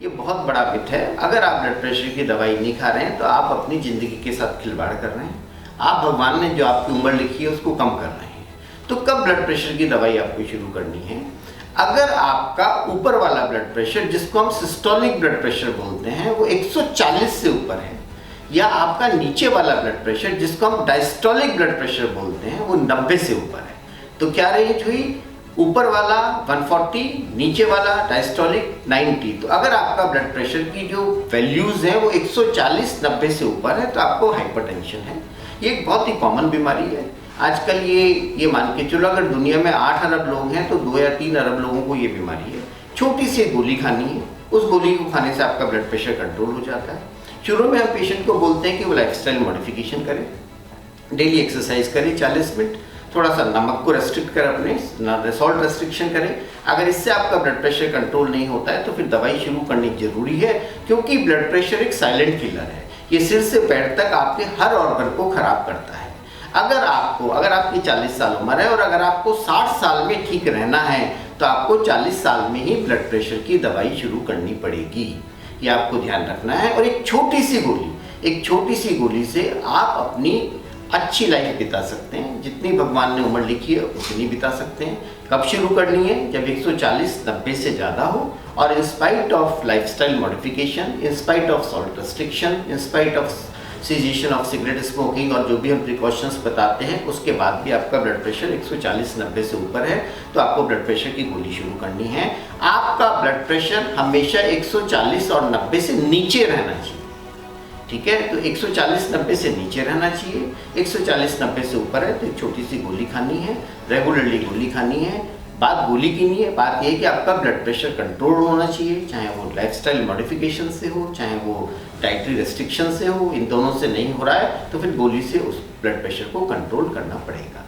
ये बहुत बड़ा मिथ है। अगर आप ब्लड प्रेशर की दवाई नहीं खा रहे हैं तो आप अपनी ज़िंदगी के साथ खिलवाड़ कर रहे हैं। आप भगवान ने जो आपकी उम्र लिखी है उसको कम कर रहे हैं। तो कब ब्लड प्रेशर की दवाई आपको शुरू करनी है? अगर आपका ऊपर वाला ब्लड प्रेशर, जिसको हम सिस्टोलिक ब्लड प्रेशर बोलते हैं, वो 140 से ऊपर है, या आपका नीचे वाला ब्लड प्रेशर, जिसको हम डायस्टोलिक ब्लड प्रेशर बोलते हैं, वो 90 से ऊपर है। तो क्या रेंज हुई? ऊपर वाला 140, नीचे वाला डायस्टोलिक 90। तो अगर आपका ब्लड प्रेशर की जो वैल्यूज़ हैं वो 140 90 से ऊपर है तो आपको हाइपरटेंशन है। ये एक बहुत ही कॉमन बीमारी है आजकल। ये मान के चलो, अगर दुनिया में 8 अरब लोग हैं तो 2 या 3 अरब लोगों को ये बीमारी है। छोटी सी गोली खानी है, उस गोली को खाने से आपका ब्लड प्रेशर कंट्रोल हो जाता है। शुरू में हम पेशेंट को बोलते हैं कि वो लाइफस्टाइल मॉडिफिकेशन करें, डेली एक्सरसाइज करें 40 मिनट, थोड़ा सा नमक को रेस्ट्रिक्ट करें, अपने सॉल्ट रेस्ट्रिक्शन करें। अगर इससे आपका ब्लड प्रेशर कंट्रोल नहीं होता है तो फिर दवाई शुरू करनी जरूरी है, क्योंकि ब्लड प्रेशर एक साइलेंट किलर है। ये सिर से पैर तक आपके हर ऑर्गन को खराब करता है। अगर आपकी 40 साल उम्र है और अगर आपको 60 साल में ठीक रहना है तो आपको 40 साल में ही ब्लड प्रेशर की दवाई शुरू करनी पड़ेगी। ये आपको ध्यान रखना है। और एक छोटी सी गोली से आप अपनी अच्छी लाइफ बिता सकते हैं। जितनी भगवान ने उम्र लिखी है उतनी बिता सकते हैं। कब शुरू करनी है? जब 140 90 से ज़्यादा हो, और in spite of lifestyle modification, in spite of salt restriction, in spite of cessation of cigarette smoking, और जो भी हम प्रिकॉशंस बताते हैं, उसके बाद भी आपका ब्लड प्रेशर 140 90 से ऊपर है तो आपको ब्लड प्रेशर की गोली शुरू करनी है। आपका ब्लड प्रेशर हमेशा 140 और 90 से नीचे रहना चाहिए, ठीक है? तो 140 90 से नीचे रहना चाहिए। 140 90 से ऊपर है तो एक छोटी सी गोली खानी है, रेगुलरली गोली खानी है। बात गोली की नहीं है, बात यह है कि आपका ब्लड प्रेशर कंट्रोल होना चाहिए, चाहे वो लाइफस्टाइल मॉडिफिकेशन से हो, चाहे वो डाइटरी रेस्ट्रिक्शन से हो। इन दोनों से नहीं हो रहा है तो फिर गोली से उस ब्लड प्रेशर को कंट्रोल करना पड़ेगा।